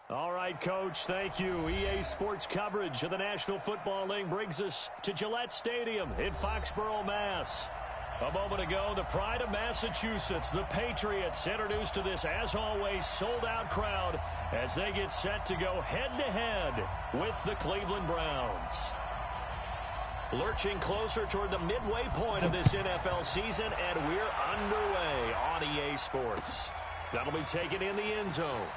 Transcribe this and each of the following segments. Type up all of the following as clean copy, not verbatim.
All right, Coach, thank you. EA Sports coverage of the National Football League brings us to Gillette Stadium in Foxborough, Mass. A moment ago, the pride of Massachusetts, the Patriots, introduced to this, as always, sold-out crowd as they get set to go head-to-head with the Cleveland Browns. Lurching closer toward the midway point of this NFL season, and we're underway on EA Sports. That'll be taken in the end zone.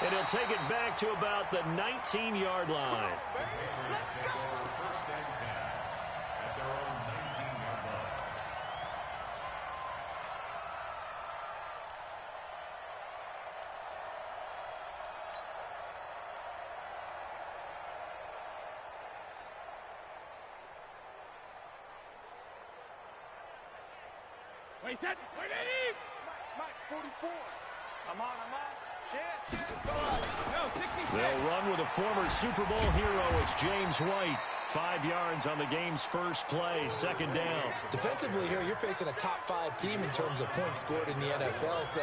And he'll take it back to about the 19-yard line. Wait, Eddie! Mike, 44. I'm on. They'll run with a former Super Bowl hero. It's James White. 5 yards on the game's first play, second down. Defensively here, you're facing a top-5 team in terms of points scored in the NFL. So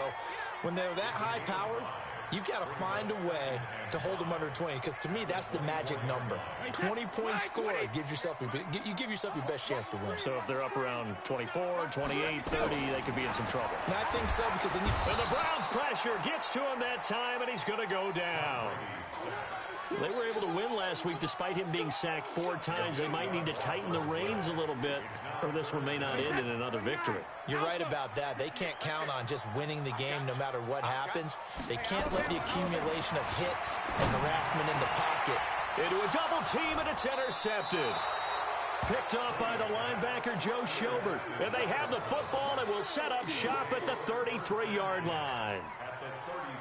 when they're that high-powered, you've got to find a way to hold them under 20, because to me, that's the magic number. 20 points scored gives yourself you give yourself your best chance to win. So if they're up around 24, 28, 30, they could be in some trouble. And I think so, because then and the Browns pressure gets to him that time, and he's going to go down. They were able to win last week despite him being sacked 4 times. They might need to tighten the reins a little bit, or this one may not end in another victory. You're right about that. They can't count on just winning the game no matter what happens. They can't let the accumulation of hits and harassment in the pocket. Into a double team, and it's intercepted. Picked up by the linebacker, Joe Schobert. And they have the football and will set up shop at the 33-yard line.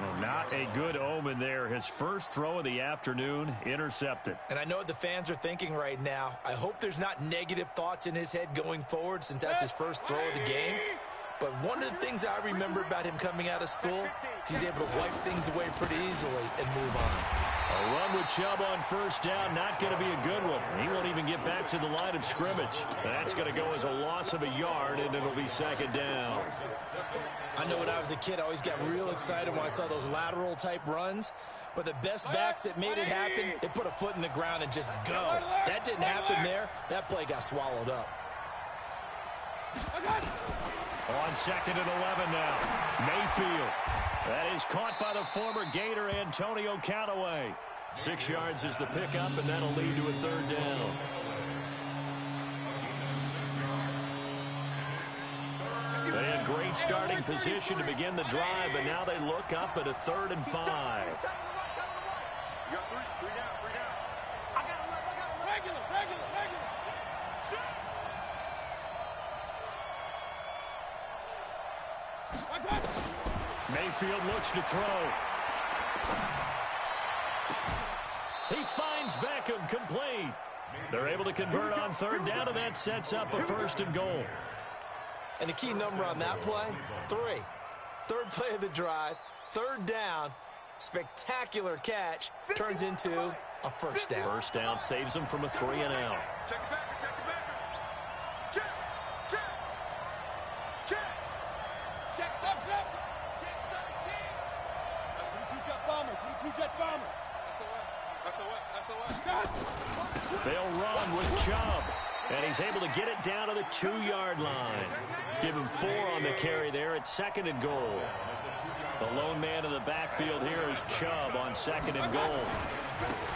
Well, not a good omen there. His first throw of the afternoon, intercepted. And I know what the fans are thinking right now. I hope there's not negative thoughts in his head going forward, since that's his first throw of the game. But one of the things I remember about him coming out of school is he's able to wipe things away pretty easily and move on. A run with Chubb on first down, not going to be a good one. He won't even get back to the line of scrimmage. That's going to go as a loss of a yard, and it'll be second down. I know when I was a kid, I always got real excited when I saw those lateral-type runs. But the best backs that made it happen, they put a foot in the ground and just go. That didn't happen there. That play got swallowed up. On second and 11 now. Mayfield. That is caught by the former Gator Antonio Callaway. 6 yards is the pickup, and that'll lead to a third down. They had great starting position to begin the drive, but now they look up at a 3rd and 5. You got three down. I got him. Regular. Mayfield looks to throw. He finds Beckham, complete. They're able to convert on 3rd down, and that sets up a 1st and goal. And the key number on that play, 3. 3rd play of the drive, 3rd down, spectacular catch, turns into a 1st down. 1st down saves them from a 3 and out. Check it back. They'll run with Chubb, and he's able to get it down to the 2-yard line. Give him 4 on the carry there at 2nd and goal. The lone man in the backfield here is Chubb on 2nd and goal.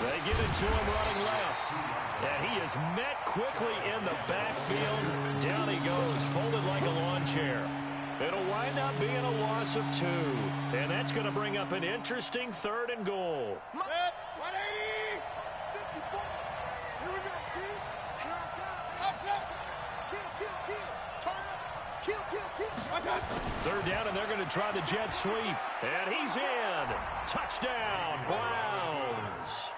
They give it to him running left, and he is met quickly in the backfield. Down he goes, folded like a lawn chair. It'll wind up being a loss of 2, and that's going to bring up an interesting 3rd and goal. Third down, and they're going to try the jet sweep. And he's in. Touchdown, Browns.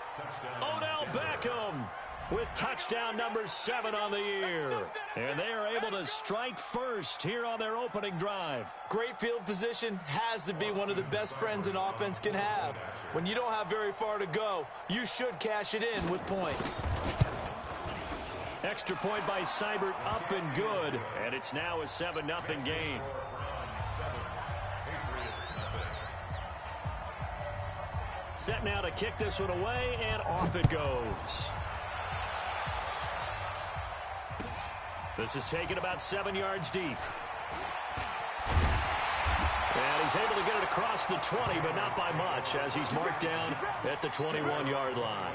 Odell Beckham with touchdown number 7 on the year. And they are able to strike first here on their opening drive. Great field position has to be one of the best friends an offense can have. When you don't have very far to go, you should cash it in with points. Extra point by Seibert, up and good. And it's now a 7-0 game. Set now to kick this one away, and off it goes. This is taken about 7 yards deep. And he's able to get it across the 20, but not by much, as he's marked down at the 21-yard line.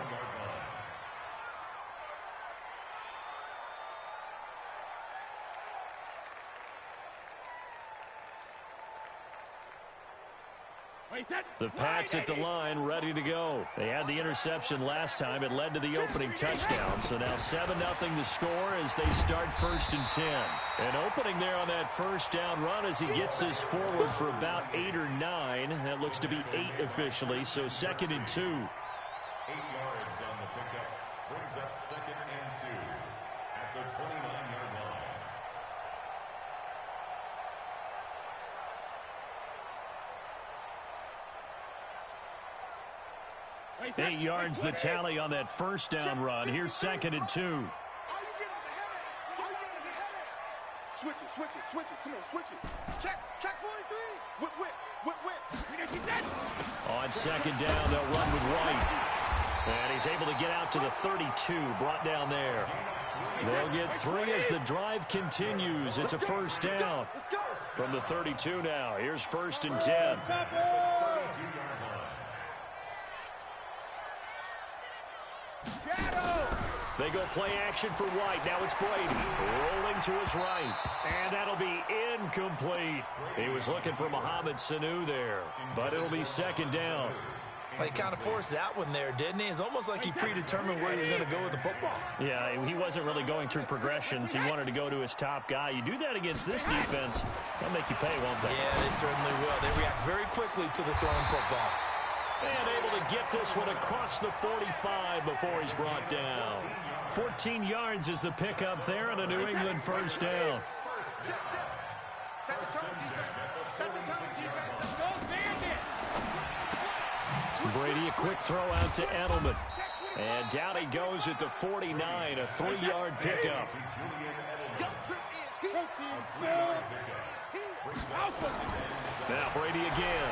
The Pats at the line, ready to go. They had the interception last time. It led to the opening touchdown. So now 7-0 the score as they start 1st and 10. And opening there on that first down run as he gets this forward for about 8 or 9. That looks to be 8 officially, so 2nd and 2. 8 yards on the pickup. Brings up 2nd and 2 at the 29-yard line. 8 yards the tally on that first down run. Here's 2nd and 2. Switch it. Come on, switch it. Check 43. Whip. On 2nd down, they'll run with White. And he's able to get out to the 32, brought down there. They'll get 3 as the drive continues. It's a first down from the 32 now. Here's 1st and 10. They go play action for White. Now it's Brady rolling to his right. And that'll be incomplete. He was looking for Mohamed Sanu there, but it'll be 2nd down. He kind of forced that one there, didn't he? It's almost like he predetermined where he was going to go with the football. Yeah, he wasn't really going through progressions. He wanted to go to his top guy. You do that against this defense, they'll make you pay, won't they? Yeah, they certainly will. They react very quickly to the thrown football. And able to get this one across the 45 before he's brought down. 14 yards is the pickup there on a New England first down. Set the tone, defense. Set the tone, defense. Go, Bandit. Brady, a quick throw out to Edelman. And down he goes at the 49, a 3-yard pickup. Now Brady again.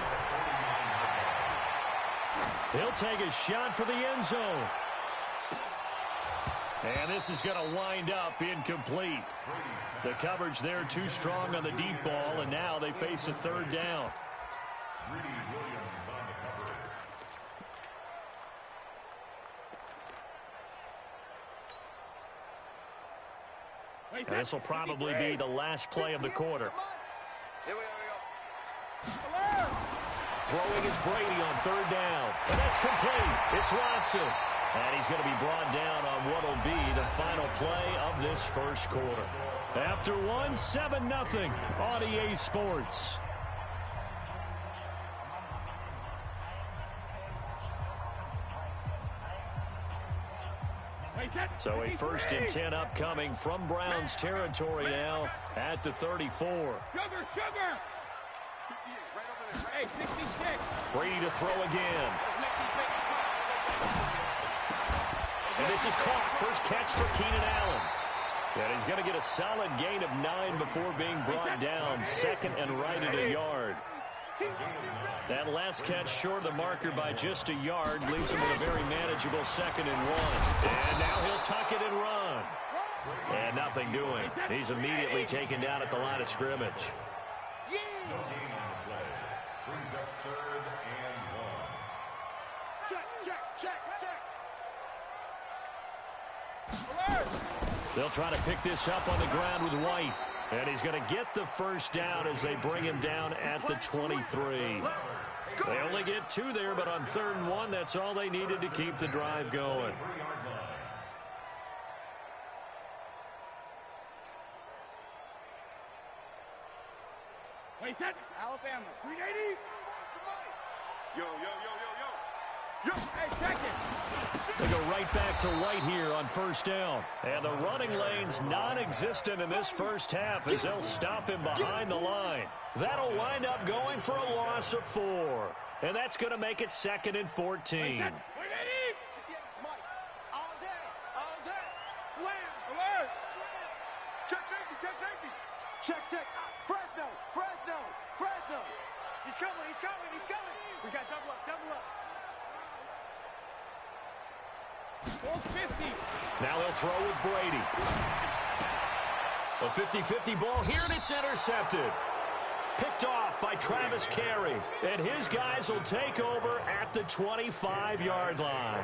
He'll take a shot for the end zone. And this is going to wind up incomplete. The coverage there too strong on the deep ball, and now they face a 3rd down. And this will probably be the last play of the quarter. Here we go. Throwing is Brady on 3rd down. And that's complete. It's Watson. And he's going to be brought down on what will be the final play of this first quarter. After 7-0 on EA Sports. So a 1st and 10 upcoming from Browns territory now at the 34. Sugar. Hey, 66. Brady to throw again. And this is caught. First catch for Keenan Allen. And he's going to get a solid gain of 9 before being brought down. 2nd and right at a yard. That last catch short of the marker by just a yard leaves him with a very manageable 2nd and 1. And now he'll tuck it and run. And nothing doing. He's immediately taken down at the line of scrimmage. They'll try to pick this up on the ground with White. And he's going to get the first down as they bring him down at the 23. They only get 2 there, but on 3rd and 1, that's all they needed to keep the drive going. Alabama, 380. Yo. Hey, check it. They go right back to White here on 1st down. And the running lane's non-existent in this first half as they'll stop him behind the line. That'll wind up going for a loss of 4. And that's going to make it 2nd and 14. Check safety. Check. Fresno. He's coming. We got double up. Now they'll throw with Brady. A 50-50 ball here, and it's intercepted. Picked off by Travis Carey. And his guys will take over at the 25-yard line.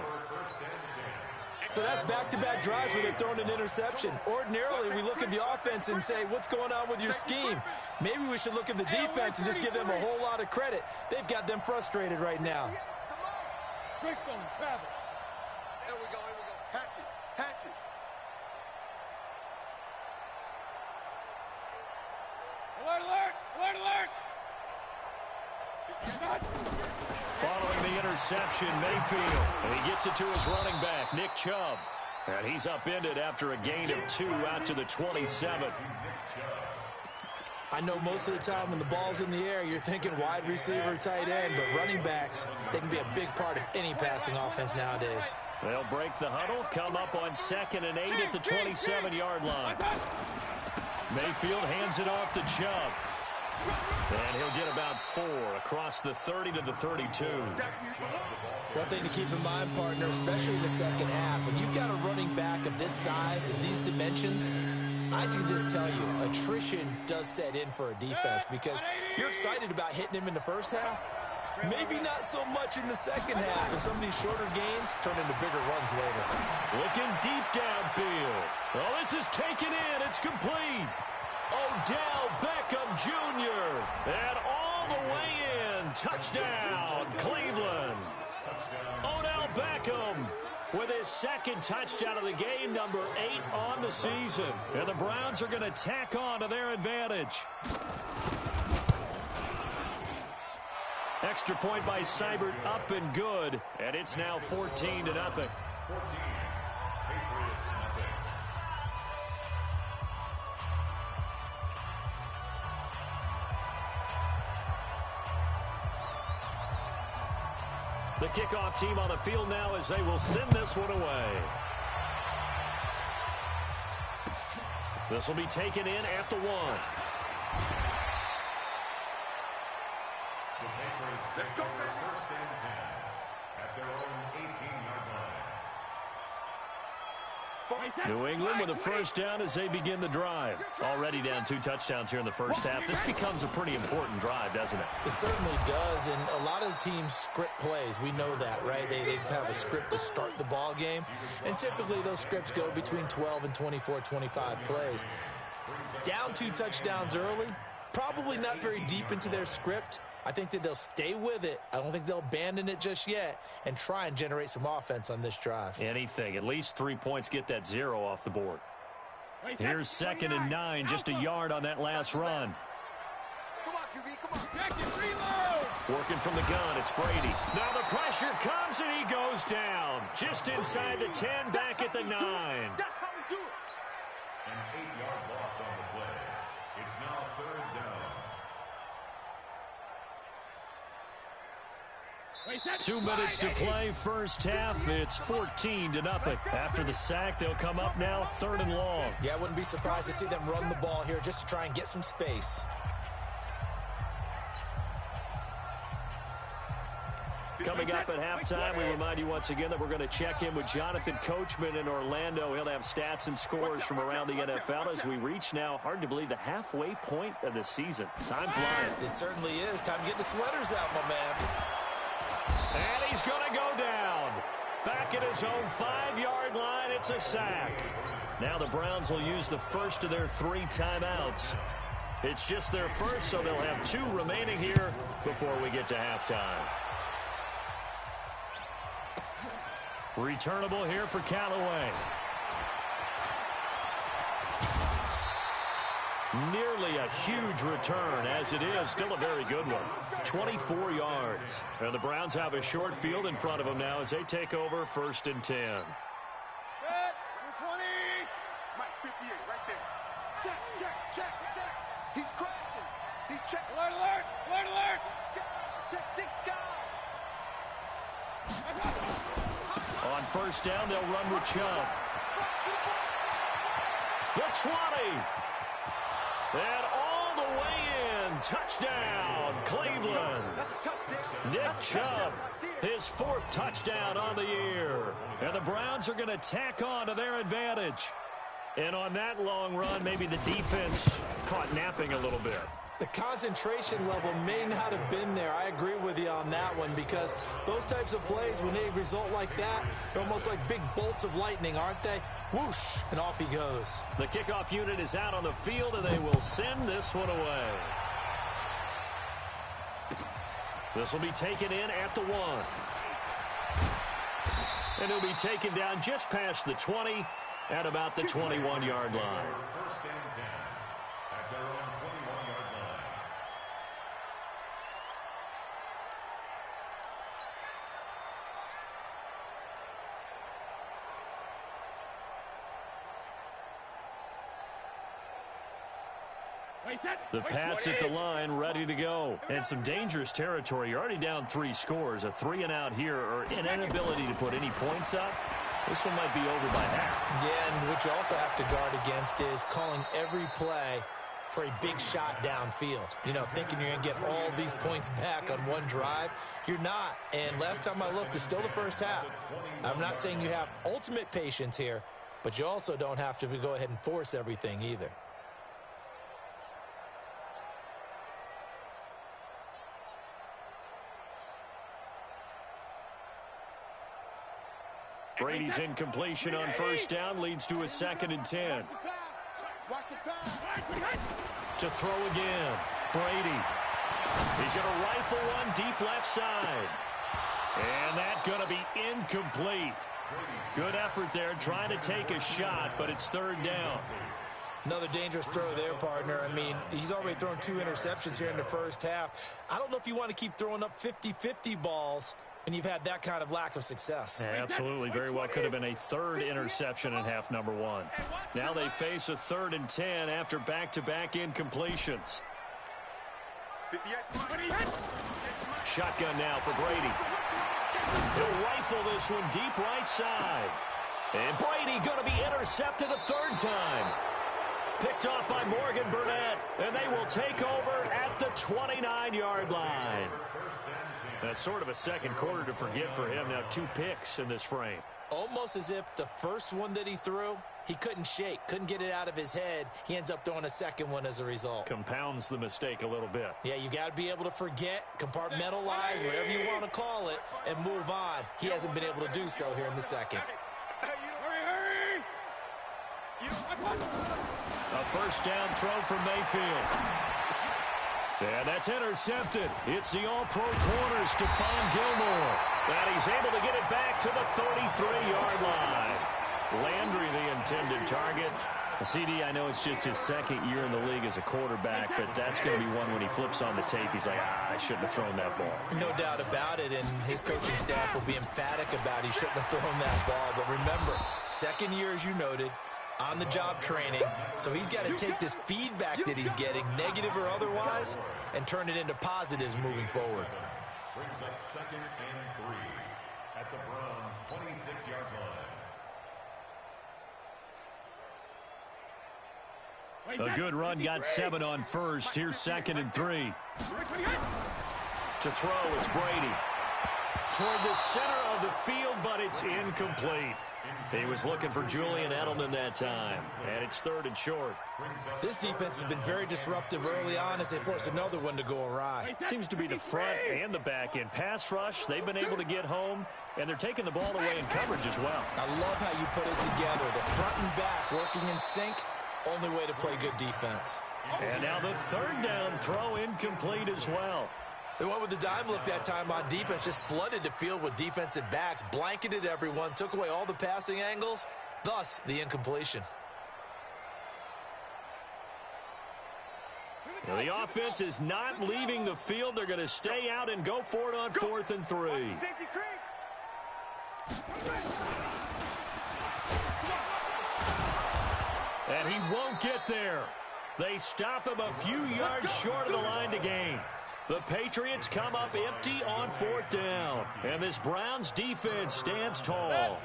So that's back-to-back drives where they've thrown an interception. Ordinarily, we look at the offense and say, what's going on with your scheme? Maybe we should look at the defense and just give them a whole lot of credit. They've got them frustrated right now. There we go. Hatch it. Alert! Following the interception, Mayfield. And he gets it to his running back, Nick Chubb. And he's upended after a gain of 2 out to the 27. I know most of the time when the ball's in the air, you're thinking wide receiver, tight end, but running backs, they can be a big part of any passing offense nowadays. They'll break the huddle, come up on 2nd and 8 at the 27-yard line. Mayfield hands it off to Chubb. And he'll get about 4 across the 30 to the 32. One thing to keep in mind, partner, especially in the second half, when you've got a running back of this size and these dimensions, I can just tell you, attrition does set in for a defense because you're excited about hitting him in the first half. Maybe not so much in the second half, and some of these shorter gains turn into bigger runs later. Looking deep downfield. Oh, this is taken in. It's complete. Odell Beckham Jr. And all the way in. Touchdown, Cleveland. Odell Beckham with his 2nd touchdown of the game, number 8 on the season. And the Browns are going to tack on to their advantage. Extra point by Seibert, up and good. And it's now 14-0. 14. Patriots, nothing. The kickoff team on the field now as they will send this one away. This will be taken in at the 1. The Patriots take over 1st and 10 at their own 18-yard line. New England with a first down as they begin the drive. Already down 2 touchdowns here in the first half. This becomes a pretty important drive, doesn't it? It certainly does, and a lot of the teams script plays. We know that, right? They have a script to start the ball game, and typically those scripts go between 12 and 24, 25 plays. Down 2 touchdowns early, probably not very deep into their script. I think that they'll stay with it. I don't think they'll abandon it just yet and try and generate some offense on this drive. Anything. At least 3 points get that 0 off the board. Here's 2nd and 9, just a yard on that last run. Come on, QB, come on. Working from the gun, it's Brady. Now the pressure comes and he goes down. Just inside the 10, back at the 9. That's how we do it. An 8-yard loss on the play. It's now 3rd down. 2 minutes to play first half. It's 14-0. After the sack, they'll come up now 3rd and long. Yeah, I wouldn't be surprised to see them run the ball here just to try and get some space. Coming up at halftime, we remind you once again that we're going to check in with Jonathan Coachman in Orlando. He'll have stats and scores from around the NFL as we reach now, hard to believe, the halfway point of the season. Time flying. It certainly is. Time to get the sweaters out, my man. And he's going to go down. Back at his own 5-yard line, it's a sack. Now the Browns will use the first of their 3 timeouts. It's just their first, so they'll have 2 remaining here before we get to halftime. Returnable here for Callaway. Nearly a huge return, as it is. Still a very good one. 24 yards. And the Browns have a short field in front of them now as they take over 1st and 10. Good. Number 20. Mike, 58, right there. Check. He's crashing. He's checking. Alert. Check this guy. On 1st down, they'll run with Chubb. The 20. And all the way in and touchdown, Cleveland. Nick Chubb, his 4th touchdown on the year. And the Browns are going to tack on to their advantage. And on that long run, maybe the defense caught napping a little bit. The concentration level may not have been there. I agree with you on that one, because those types of plays, when they result like that, they're almost like big bolts of lightning, aren't they? Whoosh, and off he goes. The kickoff unit is out on the field, and they will send this one away. This will be taken in at the 1. And he'll be taken down just past the 20 at about the 21-yard line. First and 10 at their own 21-yard line. The Pats at the line, ready to go. And some dangerous territory. You're already down 3 scores. A 3-and-out here, or an inability to put any points up. This one might be over by half. Yeah, and what you also have to guard against is calling every play for a big shot downfield. You know, thinking you're going to get all these points back on one drive. You're not. And last time I looked, it's still the first half. I'm not saying you have ultimate patience here, but you also don't have to go ahead and force everything either. Brady's incompletion on first down leads to a 2nd and 10. To throw again, Brady. He's going to rifle one deep left side. And that's going to be incomplete. Good effort there, trying to take a shot, but it's 3rd down. Another dangerous throw there, partner. I mean, he's already thrown 2 interceptions here in the first half. I don't know if you want to keep throwing up 50-50 balls and you've had that kind of lack of success. Yeah, absolutely. Very well could have been a 3rd interception in half number 1. Now they face a 3rd and 10 after back-to-back incompletions. Shotgun now for Brady. He'll rifle this one deep right side. And Brady going to be intercepted a 3rd time. Picked off by Morgan Burnett, and they will take over at the 29-yard line. That's sort of a second quarter to forget for him. Now 2 picks in this frame. Almost as if the first one that he threw, he couldn't shake, couldn't get it out of his head. He ends up throwing a second one as a result. Compounds the mistake a little bit. Yeah, you got to be able to forget, compartmentalize, whatever you want to call it, and move on. He hasn't been able to do so here in the second. A first down throw from Mayfield. And that's intercepted. It's the all-pro corner, Stephon Gilmore. And he's able to get it back to the 33-yard line. Landry, the intended target. CD, I know it's just his 2nd year in the league as a quarterback, but that's going to be one when he flips on the tape. He's like, I shouldn't have thrown that ball. No doubt about it, and his coaching staff will be emphatic about he shouldn't have thrown that ball. But remember, 2nd year, as you noted, on-the-job training, so he's got to take this feedback that he's getting, negative or otherwise, and turn it into positives moving forward. Brings up 2nd and 3 at the Browns' 26-yard line. A good run, got 7 on first. Here's 2nd and 3. To throw, it's Brady. Toward the center of the field, but it's incomplete. He was looking for Julian Edelman that time, and it's 3rd and short. This defense has been very disruptive early on as they force another one to go awry. It seems to be the front and the back end. Pass rush, they've been able to get home, and they're taking the ball away in coverage as well. I love how you put it together. The front and back working in sync, only way to play good defense. And now the 3rd down throw incomplete as well. They went with the dime look that time on defense, just flooded the field with defensive backs, blanketed everyone, took away all the passing angles, thus the incompletion. Well, the offense is not leaving the field. They're going to stay out and go for it on 4th and 3. And he won't get there. They stop him a few yards short of the line to gain. The Patriots come up empty on 4th down. And this Browns defense stands tall.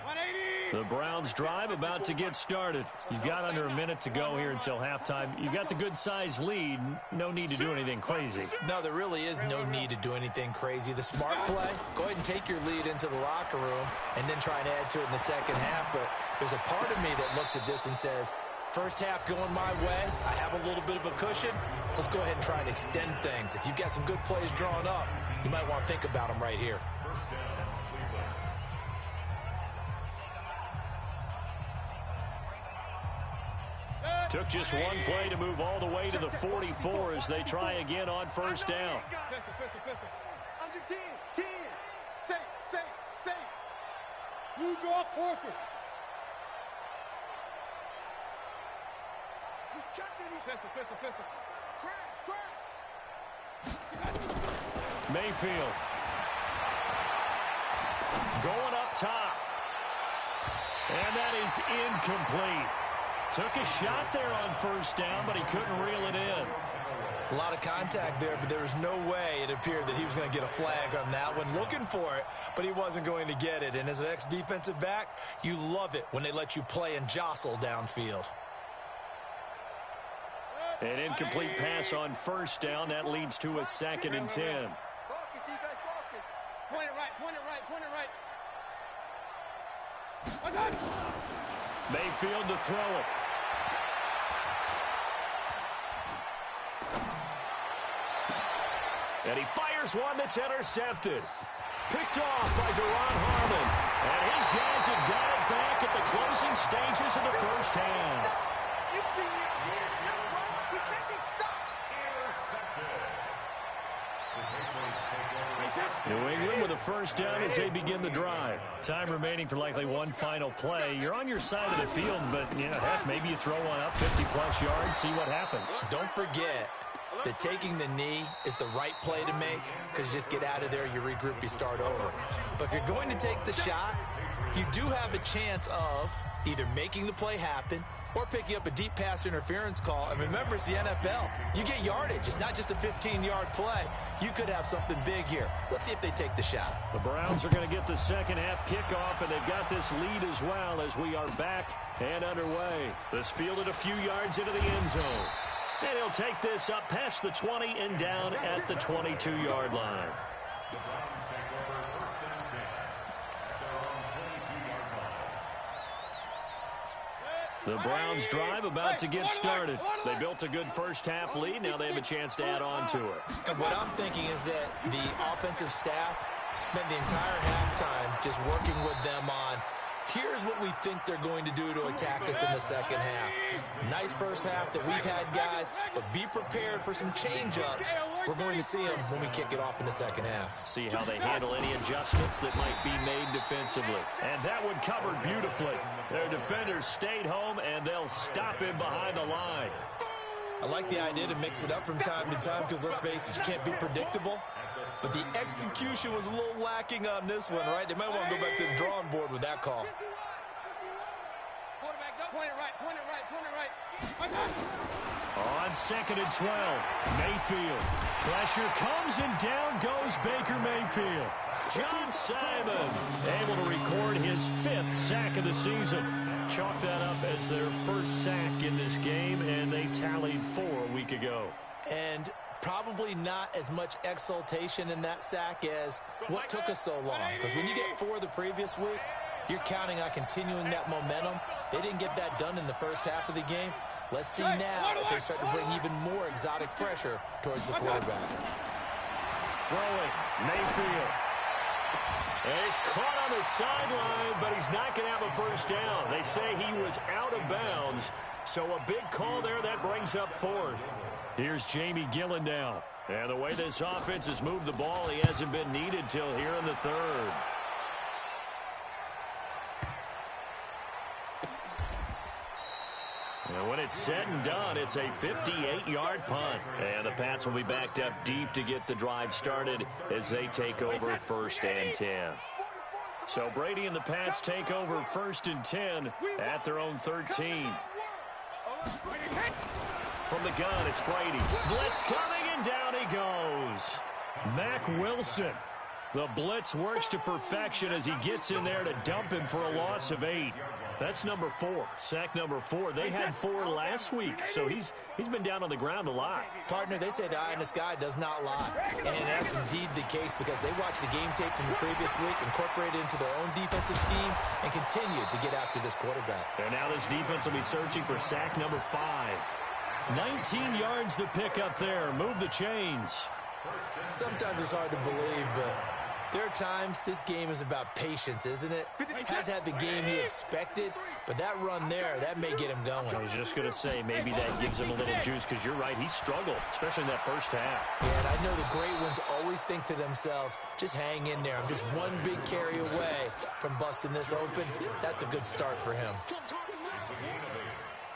The Browns drive about to get started. You've got under a minute to go here until halftime. You've got the good-sized lead. No need to do anything crazy. No, there really is no need to do anything crazy. The smart play, go ahead and take your lead into the locker room and then try and add to it in the second half. But there's a part of me that looks at this and says, first half going my way, I have a little bit of a cushion. Let's go ahead and try and extend things. If you've got some good plays drawn up, you might want to think about them right here. Took just one play to move all the way to the 44 as they try again on first down. Under 10, 10. Safe. You draw corpus. He's chucking. He's pistol. Crash. Mayfield. Going up top. And that is incomplete. Took a shot there on first down, but he couldn't reel it in. A lot of contact there, but there was no way it appeared that he was going to get a flag on that one. Looking for it, but he wasn't going to get it. And as an ex-defensive back, you love it when they let you play and jostle downfield. An incomplete pass on first down. That leads to a 2nd and 10. Focus, defense, focus. Point it right. Mayfield to throw it. And he fires one that's intercepted. Picked off by Duron Harmon. And his guys have got it back at the closing stages of the first half. You've seen it. We can't be stopped. New England with a first down as they begin the drive. Time remaining for likely one final play. You're on your side of the field, but, heck, maybe you throw one up 50-plus yards, see what happens. Don't forget that taking the knee is the right play to make because you just get out of there, you regroup, you start over. But if you're going to take the shot, you do have a chance of either making the play happen or picking up a deep pass interference call. And remember, it's the NFL. You get yardage. It's not just a 15-yard play. You could have something big here. Let's see if they take the shot. The Browns are going to get the second half kickoff, and they've got this lead as well as we are back and underway. This fielded a few yards into the end zone. And he'll take this up past the 20 and down at the 22-yard line. The Browns drive about to get started. They built a good first half lead. Now they have a chance to add on to it. And what I'm thinking is that the offensive staff spent the entire halftime just working with them on, here's what we think they're going to do to attack us in the second half. Nice first half that we've had, guys, but be prepared for some change-ups. We're going to see them when we kick it off in the second half. See how they handle any adjustments that might be made defensively. And that one covered beautifully. Their defenders stayed home, and they'll stop him behind the line. I like the idea to mix it up from time to time because, let's face it, you can't be predictable. But the execution was a little lacking on this one, right? They might want to go back to the drawing board with that call. Point it right. On 2nd and 12, Mayfield. Pressure comes, and down goes Baker Mayfield. John Simon able to record his 5th sack of the season. Chalk that up as their first sack in this game, and they tallied 4 a week ago. And probably not as much exultation in that sack as what took us so long. Because when you get 4 the previous week, you're counting on continuing that momentum. They didn't get that done in the first half of the game. Let's see now if they start to bring even more exotic pressure towards the quarterback. Throwing, Mayfield. And he's caught on the sideline, but he's not going to have a first down. They say he was out of bounds, so a big call there that brings up 4th. Here's Jamie Gillen now. And the way this offense has moved the ball, he hasn't been needed till here in the 3rd. And when it's said and done, it's a 58-yard punt. And the Pats will be backed up deep to get the drive started as they take over 1st and 10. So Brady and the Pats take over 1st and 10 at their own 13. From the gun, it's Brady. Blitz coming, and down he goes. Mack Wilson The blitz works to perfection as he gets in there to dump him for a loss of 8. That's number 4, sack number 4. They had 4 last week, so he's been down on the ground a lot. Partner, they say the eye in the sky does not lie. And that's indeed the case because they watched the game tape from the previous week, incorporated it into their own defensive scheme, and continued to get after this quarterback. And now this defense will be searching for sack number 5. 19 yards to pick up there. Move the chains. Sometimes it's hard to believe, but there are times this game is about patience, isn't it? Has had the game he expected, but that run there, that may get him going. I was just going to say, maybe that gives him a little juice because you're right, he struggled, especially in that first half. Yeah, and I know the great ones always think to themselves, just hang in there. I'm just one big carry away from busting this open. That's a good start for him.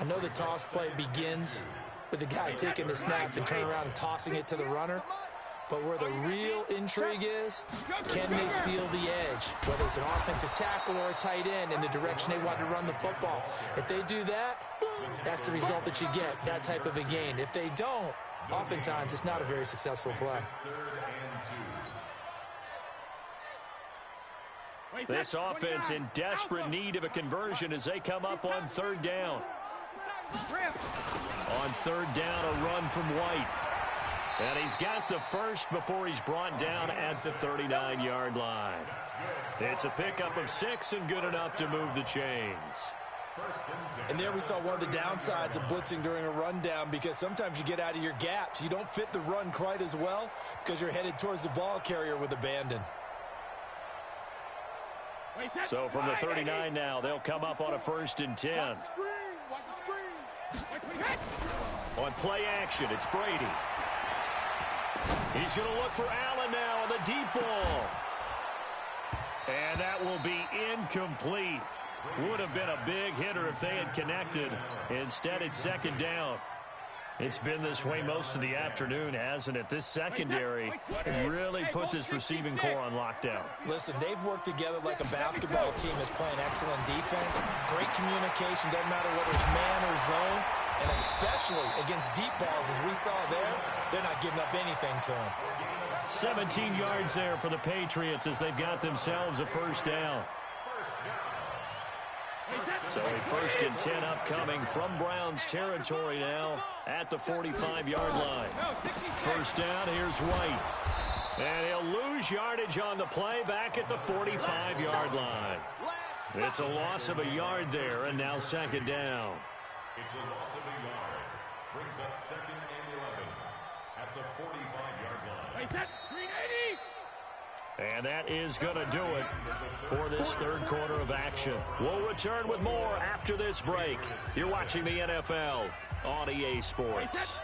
I know the toss play begins with the guy taking the snap and turning around and tossing it to the runner. But where the real intrigue is, can they seal the edge? Whether it's an offensive tackle or a tight end in the direction they want to run the football. If they do that, that's the result that you get, that type of a gain. If they don't, oftentimes it's not a very successful play. This offense in desperate need of a conversion as they come up on 3rd down. On 3rd down, a run from White. And he's got the first before he's brought down at the 39-yard line. It's a pickup of 6 and good enough to move the chains. And there we saw one of the downsides of blitzing during a rundown because sometimes you get out of your gaps. You don't fit the run quite as well because you're headed towards the ball carrier with abandon. So from the 39 now, they'll come up on a 1st and 10. On play action, it's Brady. He's going to look for Allen now on the deep ball. And that will be incomplete. Would have been a big hitter if they had connected. Instead, it's 2nd down. It's been this way most of the afternoon, hasn't it? This secondary has really put this receiving core on lockdown. Listen, they've worked together like a basketball team that's playing excellent defense. Great communication, doesn't matter whether it's man or zone. And especially against deep balls, as we saw there, they're not giving up anything to them. 17 yards there for the Patriots as they've got themselves a 1st down. So a 1st and 10 upcoming from Browns territory now at the 45-yard line. 1st down, here's White. And he'll lose yardage on the play back at the 45-yard line. It's a loss of a yard there, and now 2nd down. It's a loss of a yard. Brings up 2nd and 11 at the 45-yard line. And that is going to do it for this 3rd quarter of action. We'll return with more after this break. You're watching the NFL on EA Sports.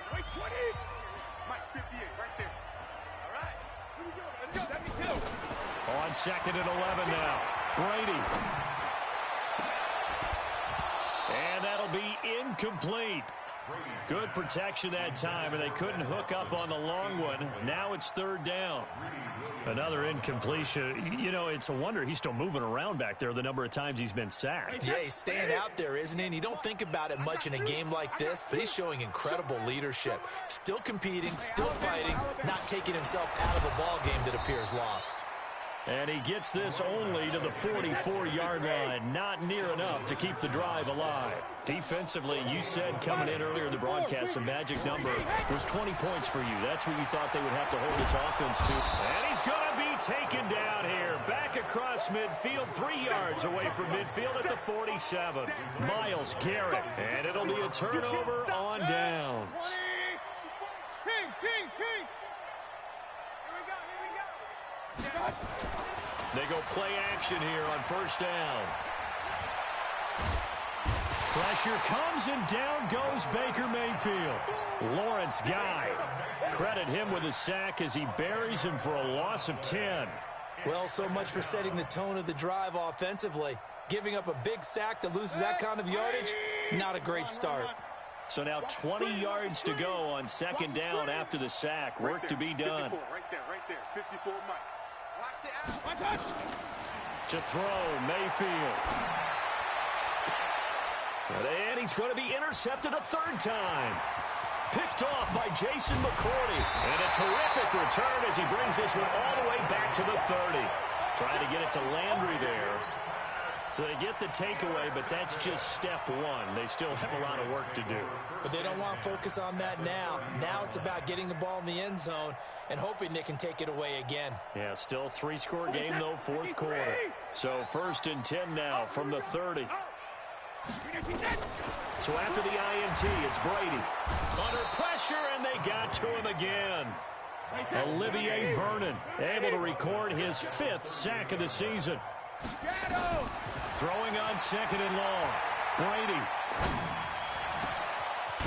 On 2nd and 11 now. Brady. And that'll be incomplete. Good protection that time, and they couldn't hook up on the long one. Now it's 3rd down. Another incompletion. You know, it's a wonder he's still moving around back there the number of times he's been sacked. Yeah, he's staying out there, isn't he? And you don't think about it much in a game like this, but he's showing incredible leadership. Still competing, still fighting, not taking himself out of a ball game that appears lost. And he gets this only to the 44-yard line. Not near enough to keep the drive alive. Defensively, you said coming in earlier in the broadcast, the magic number was 20 points for you. That's what you thought they would have to hold this offense to. And he's going to be taken down here. Back across midfield, 3 yards away from midfield at the 47. Myles Garrett. And it'll be a turnover on downs. They go play action here on 1st down. Pressure comes and down goes Baker Mayfield. Lawrence Guy. Credit him with a sack as he buries him for a loss of 10. Well, so much for setting the tone of the drive offensively. Giving up a big sack that loses that kind of yardage, not a great start. So now 20 yards to go on 2nd down after the sack. Work to be done. Right there. 54 Mike. To throw, Mayfield. And he's going to be intercepted a 3rd time. Picked off by Jason McCourty. And a terrific return as he brings this one all the way back to the 30. Trying to get it to Landry there. So they get the takeaway, but that's just step one. They still have a lot of work to do. But they don't want to focus on that now. Now it's about getting the ball in the end zone and hoping they can take it away again. Yeah, still 3-score game, though, fourth quarter. So 1st and 10 now from the 30. So after the INT, it's Brady. Under pressure, and they got to him again. Olivier Vernon able to record his 5th sack of the season. Throwing on 2nd and long. Brady.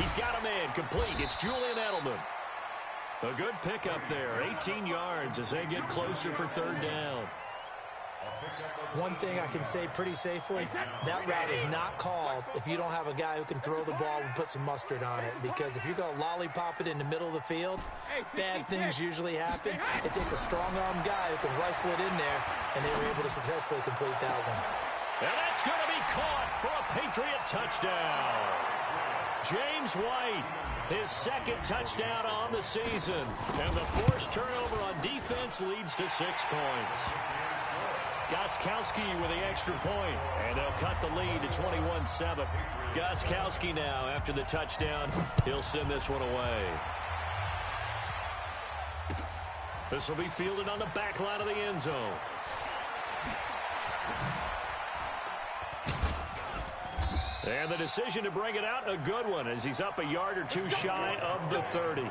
He's got a man complete. It's Julian Edelman. A good pickup there. 18 yards as they get closer for 3rd down. One thing I can say pretty safely, that route is not called if you don't have a guy who can throw the ball and put some mustard on it. Because if you're going to lollipop it in the middle of the field, bad things usually happen. It takes a strong-arm guy who can rifle it in there, and they were able to successfully complete that one. And that's going to be caught for a Patriot touchdown. James White, his 2nd touchdown on the season. And the forced turnover on defense leads to 6 points. Gostkowski with the extra point, and they'll cut the lead to 21-7. Gostkowski now, after the touchdown, he'll send this one away. This will be fielded on the back line of the end zone. And the decision to bring it out, a good one, as he's up a yard or two shy of the 30.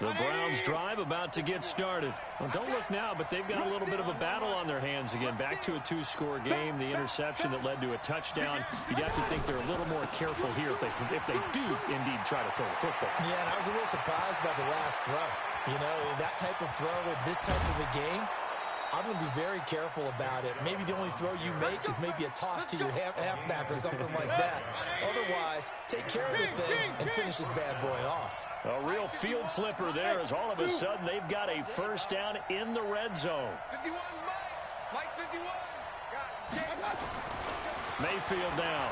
The Browns drive about to get started. Well, don't look now, but they've got a little bit of a battle on their hands again. Back to a 2-score game. The interception that led to a touchdown. You'd have to think they're a little more careful here if they do indeed try to throw the football. Yeah, and I was a little surprised by the last throw. You know, that type of throw with this type of a game, I'm going to be very careful about it. Maybe the only throw you make is maybe a toss to your halfback or something like that. Otherwise, take care of the thing and finish this bad boy off. A real field flipper there as all of a sudden they've got a first down in the red zone. 51, Mike 51. Mayfield now.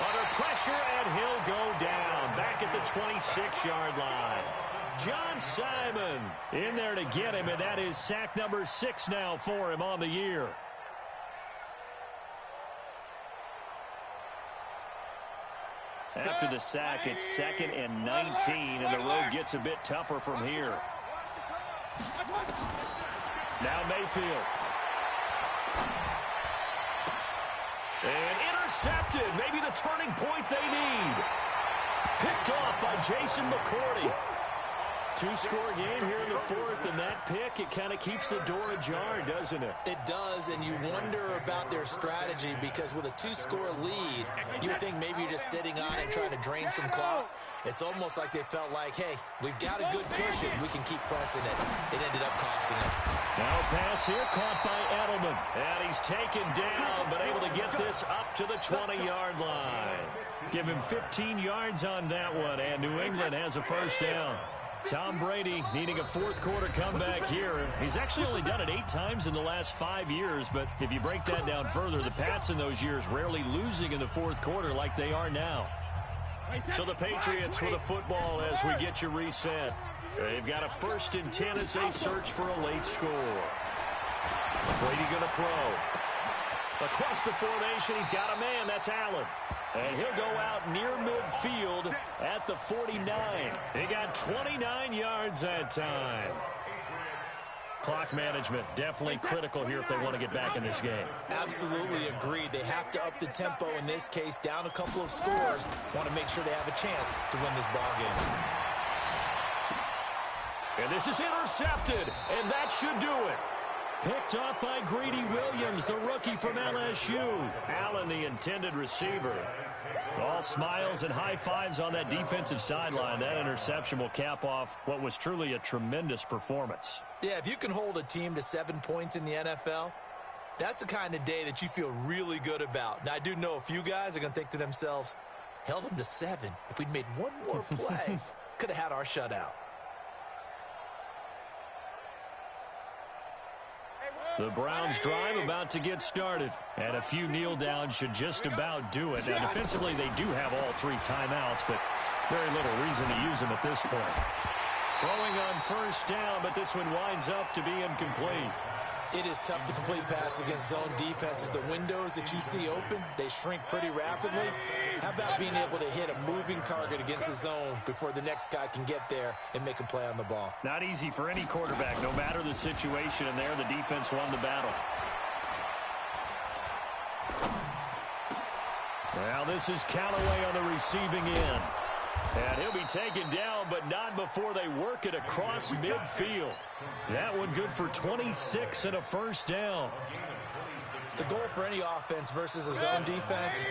Under pressure, and he'll go down. Back at the 26-yard line. John Simon in there to get him, and that is sack number 6 now for him on the year. After the sack, it's 2nd and 19, and the road gets a bit tougher from here. Now Mayfield. And intercepted. Maybe the turning point they need. Picked off by Jason McCourty. 2-score game here in the 4th, and that pick, it kind of keeps the door ajar, doesn't it? It does, and you wonder about their strategy because with a 2-score lead, you would think maybe you're just sitting on it trying to drain some clock. It's almost like they felt like, hey, we've got a good cushion. We can keep pressing it. It ended up costing them. Now a pass here caught by Edelman. And he's taken down, but able to get this up to the 20-yard line. Give him 15 yards on that one, and New England has a first down. Tom Brady needing a 4th quarter comeback here. He's actually only done it 8 times in the last 5 years, but if you break that down further, the Pats in those years rarely losing in the 4th quarter like they are now. So the Patriots with a football as we get you reset. They've got a 1st and 10 as they search for a late score. Brady going to throw. Across the formation, he's got a man. That's Allen. And he'll go out near midfield at the 49. He got 29 yards that time. Clock management definitely critical here if they want to get back in this game. Absolutely agreed. They have to up the tempo in this case, down a couple of scores. Want to make sure they have a chance to win this ball game. And this is intercepted, and that should do it. Picked off by Greedy Williams, the rookie from LSU. Allen, the intended receiver. All smiles and high fives on that defensive sideline. That interception will cap off what was truly a tremendous performance. Yeah, if you can hold a team to 7 points in the NFL, that's the kind of day that you feel really good about. Now, I do know a few guys are going to think to themselves, held them to 7. If we'd made one more play, could have had our shutout. The Browns drive about to get started. And a few kneel downs should just about do it. Now, defensively, they do have all 3 timeouts, but very little reason to use them at this point. Throwing on first down, but this one winds up to be incomplete. It is tough to complete passes against zone defenses. The windows that you see open, they shrink pretty rapidly. How about being able to hit a moving target against a zone before the next guy can get there and make a play on the ball? Not easy for any quarterback, no matter the situation, and there the defense won the battle. Now this is Callaway on the receiving end. And he'll be taken down, but not before they work it across midfield. That one good for 26 and a first down. The goal for any offense versus a zone defense,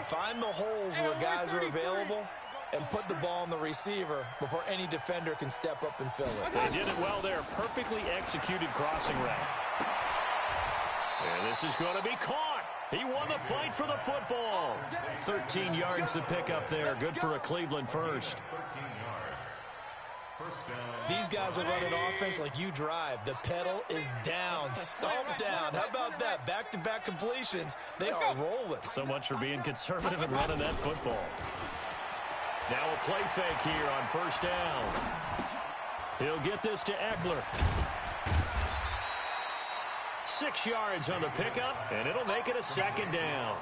find the holes where guys are available and put the ball on the receiver before any defender can step up and fill it. They did it well there. Perfectly executed crossing route. And this is going to be caught. He won the fight for the football. 13 yards to pick up there. Good for a Cleveland first. These guys are running offense like you drive. The pedal is down, stomp down. How about that? Back-to-back completions. They are rolling. So much for being conservative and running that football. Now a play fake here on first down. He'll get this to Eckler. 6 yards on the pickup, and it'll make it a second down.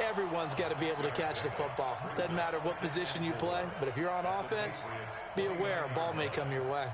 Everyone's got to be able to catch the football. Doesn't matter what position you play, but if you're on offense, be aware a ball may come your way.